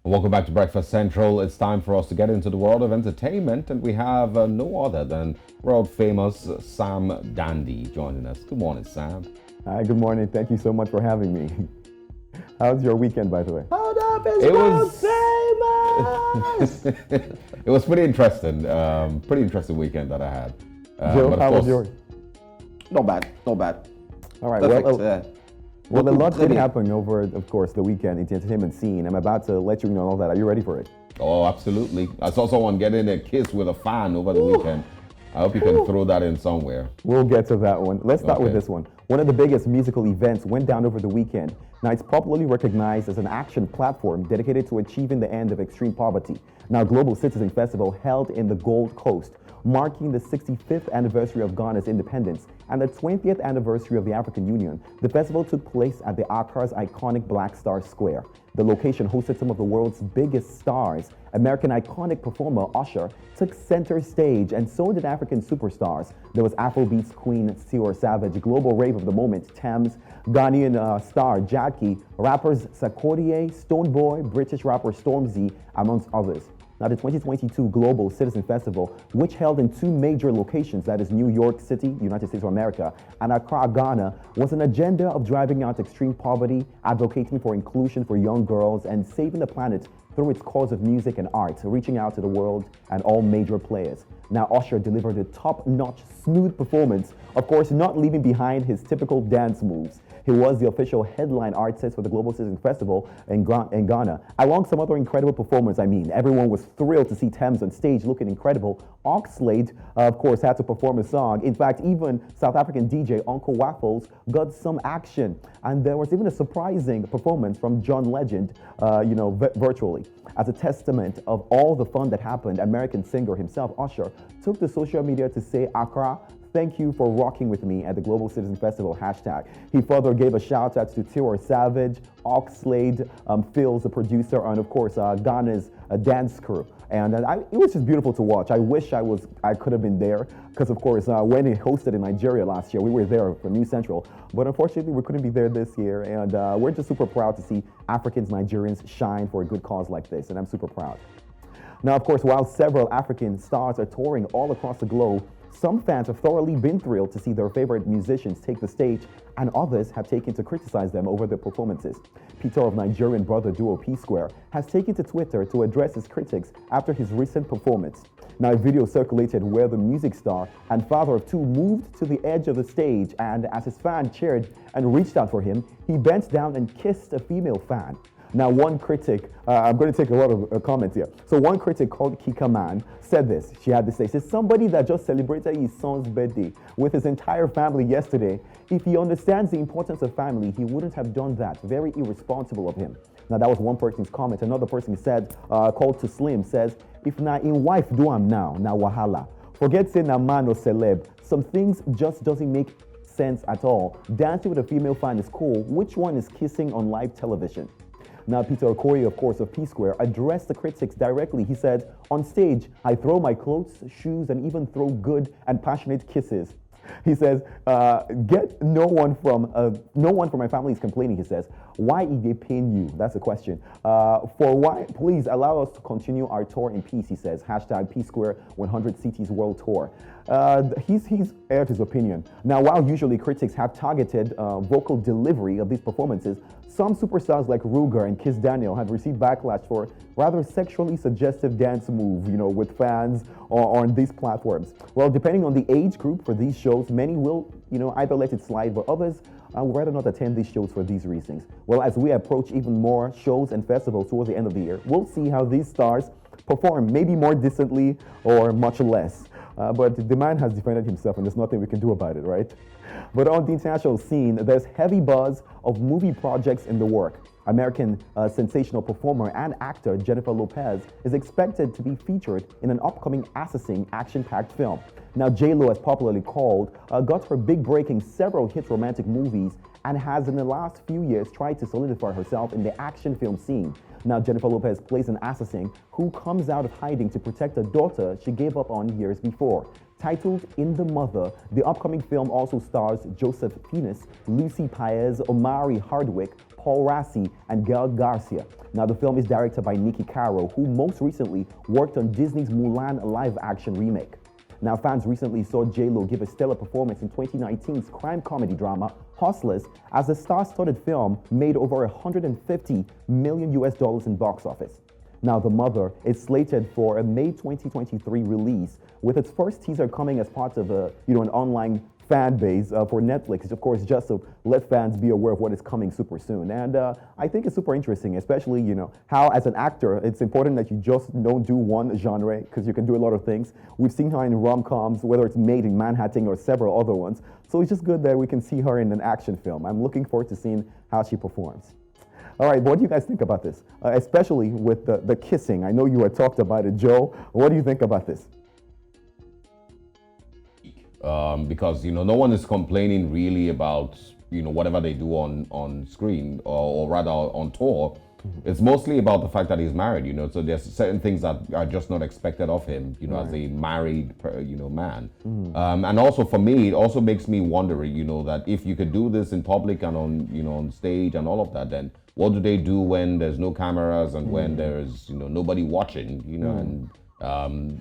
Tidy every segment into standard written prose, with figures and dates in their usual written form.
Welcome back to Breakfast Central. It's time for us to get into the world of entertainment, and we have no other than world famous Sam Dandy joining us. Good morning, Sam. Hi, good morning. Thank you so much for having me. How's your weekend, by the way? Hold up, it's It world was famous. it was pretty interesting. Pretty interesting weekend that I had. Joe, but of how was course- yours? Not bad, not bad. All right. Perfect. Well, a lot did Très bien. happen over, of course, the weekend in the entertainment scene. I'm about to let you know all that. Are you ready for it? Oh, absolutely. I saw someone getting a kiss with a fan over the weekend. I hope you can throw that in somewhere. We'll get to that one. Let's start with Okay. this one. One of the biggest musical events went down over the weekend. Now, it's popularly recognized as an action platform dedicated to achieving the end of extreme poverty. Now, Global Citizen Festival held in the Gold Coast, marking the 65th anniversary of Ghana's independence and the 20th anniversary of the African Union. The festival took place at the Accra's iconic Black Star Square. The location hosted some of the world's biggest stars. American iconic performer Usher took center stage, and so did African superstars. There was Afrobeats queen Tiwa Savage, global rave of the moment Thames, Ghanaian star Jackie, rappers Sarkodie, Stonebwoy, British rapper Stormzy, amongst others. Now, the 2022 Global Citizen Festival, which held in two major locations, that is New York City, United States of America, and Accra, Ghana, was an agenda of driving out extreme poverty, advocating for inclusion for young girls, and saving the planet through its cause of music and art, reaching out to the world and all major players. Now, Usher delivered a top-notch, smooth performance, of course, not leaving behind his typical dance moves. He was the official headline artist for the Global Citizen Festival in Ghana. Along some other incredible performers, everyone was thrilled to see Thames on stage looking incredible. Oxlade, of course, had to perform a song. In fact, even South African DJ Uncle Waffles got some action. And there was even a surprising performance from John Legend, virtually. As a testament of all the fun that happened, American singer himself, Usher, took to social media to say, "Accra, thank you for rocking with me at the Global Citizen Festival hashtag." He further gave a shout out to Tiwa Savage, Oxlade, Phil's the producer, and of course Ghana's dance crew. And it was just beautiful to watch. I wish I could have been there because, of course, when he hosted in Nigeria last year, we were there for New Central. But unfortunately, we couldn't be there this year. And we're just super proud to see Africans, Nigerians shine for a good cause like this. And I'm super proud. Now, of course, while several African stars are touring all across the globe, some fans have thoroughly been thrilled to see their favorite musicians take the stage, and others have taken to criticize them over their performances. Peter of Nigerian brother duo P-Square has taken to Twitter to address his critics after his recent performance. Now, a video circulated where the music star and father of two moved to the edge of the stage, and as his fan cheered and reached out for him, he bent down and kissed a female fan. Now, one critic, I'm going to take a lot of comments here. So one critic called Kika Man said this. She had to say, "Says somebody that just celebrated his son's birthday with his entire family yesterday. If he understands the importance of family, he wouldn't have done that. Very irresponsible of him." Now, that was one person's comment. Another person said, called to Slim, says, "If na in wife do am now, na wahala. Forget saying na man or celeb. Some things just doesn't make sense at all. Dancing with a female fan is cool. Which one is kissing on live television?" Now, Peter Okoye, of course, of P-Square, addressed the critics directly. He said, "On stage, I throw my clothes, shoes, and even throw good and passionate kisses." He says, no one from my family is complaining," he says. "Why did they pain you?" That's the question. For why? Please allow us to continue our tour in peace," he says. Hashtag P-Square 100 Cities World Tour. He's aired his opinion. Now, while usually critics have targeted vocal delivery of these performances, some superstars like Ruger and Kiss Daniel have received backlash for rather sexually suggestive dance move, with fans on these platforms. Well, depending on the age group for these shows, many will, either let it slide, but others would rather not attend these shows for these reasons. Well, as we approach even more shows and festivals towards the end of the year, we'll see how these stars perform, maybe more decently or much less. But the man has defended himself, and there's nothing we can do about it, right? But on the international scene, there's heavy buzz of movie projects in the work. American sensational performer and actor Jennifer Lopez is expected to be featured in an upcoming assassin action-packed film. Now, J-Lo, as popularly called, got her big break in several hit romantic movies and has in the last few years tried to solidify herself in the action film scene. Now, Jennifer Lopez plays an assassin who comes out of hiding to protect a daughter she gave up on years before. Titled In the Mother, the upcoming film also stars Joseph Fiennes, Lucy Paez, Omari Hardwick, Paul Rassi, and Gael Garcia. Now, the film is directed by Nikki Caro, who most recently worked on Disney's Mulan live-action remake. Now, fans recently saw J-Lo give a stellar performance in 2019's crime comedy drama Hustlers, as the star-studded film made over $150 million in box office. Now, The Mother is slated for a May 2023 release, with its first teaser coming as part of an online fan base for Netflix, of course, just to let fans be aware of what is coming super soon. And I think it's super interesting, especially, how as an actor, it's important that you just don't do one genre, because you can do a lot of things. We've seen her in rom-coms, whether it's Made in Manhattan or several other ones. So it's just good that we can see her in an action film. I'm looking forward to seeing how she performs. All right, what do you guys think about this? Especially with the kissing. I know you had talked about it, Joe. What do you think about this? Because no one is complaining really about whatever they do on screen or rather on tour. It's mostly about the fact that he's married. So there's certain things that are just not expected of him. As a married man. And also for me, it also makes me wonder. That if you could do this in public and on stage and all of that, then what do they do when there's no cameras and when there's nobody watching? And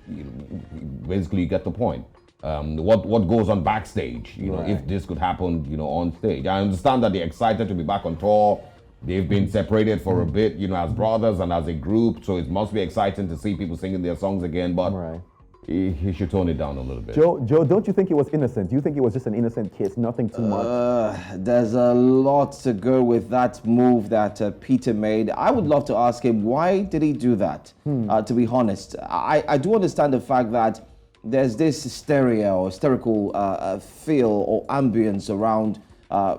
basically you get the point. What goes on backstage, if this could happen, on stage. I understand that they're excited to be back on tour. They've been separated for a bit, as brothers and as a group, so it must be exciting to see people singing their songs again, but he should tone it down a little bit. Joe, don't you think it was innocent? Do you think it was just an innocent kiss, nothing too much? There's a lot to go with that move that Peter made. I would love to ask him, why did he do that, to be honest? I do understand the fact that there's this hysterical feel or ambience around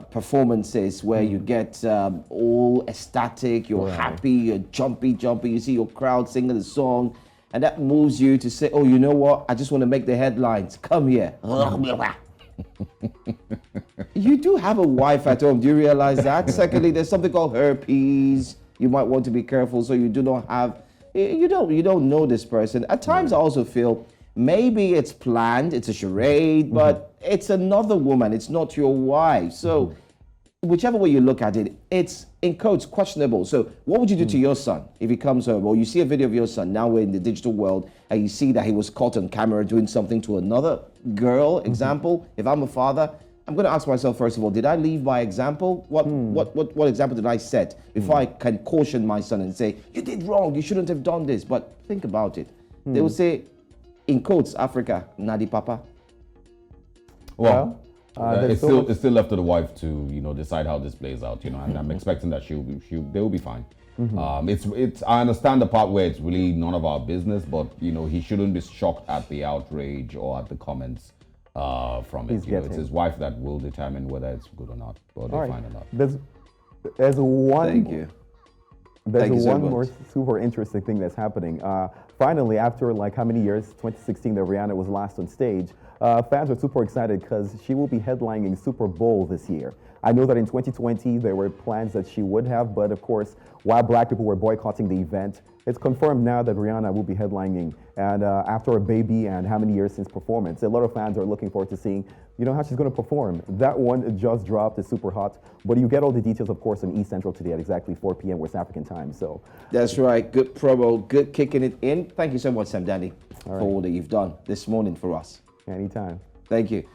performances where you get all ecstatic, you're happy, you're jumpy, you see your crowd singing the song, and that moves you to say, oh, you know what, I just want to make the headlines, come here. You do have a wife at home, do you realize that? Secondly, there's something called herpes. You might want to be careful so you do not have, you don't know this person. At times I also feel maybe it's planned, it's a charade, but it's another woman, it's not your wife. So whichever way you look at it, it's in quotes questionable. So what would you do to your son if he comes home, or you see a video of your son, now we're in the digital world, and you see that he was caught on camera doing something to another girl, example? If I'm a father, I'm going to ask myself, first of all, did I leave by example? What example did I set before I can caution my son and say, you did wrong, you shouldn't have done this? But think about it. They will say, in quotes, Africa, Nadi Papa. Well, it's still left to the wife to decide how this plays out. And I'm expecting that they will be fine. It's I understand the part where it's really none of our business, but he shouldn't be shocked at the outrage or at the comments from it. It's his wife that will determine whether it's good or not, or they're fine or not. There's one. Thank you. There's one more super interesting thing that's happening. Finally, after how many years, 2016, that Rihanna was last on stage, fans are super excited because she will be headlining Super Bowl this year. I know that in 2020, there were plans that she would have, but of course, while black people were boycotting the event, it's confirmed now that Rihanna will be headlining. And after a baby and how many years since performance, a lot of fans are looking forward to seeing, how she's going to perform. That one just dropped, is super hot. But you get all the details, of course, on East Central today at exactly 4 p.m. West African time. So that's right. Good promo, good kicking it in. Thank you so much, Sam Danny, for all that you've done this morning for us. Anytime. Thank you.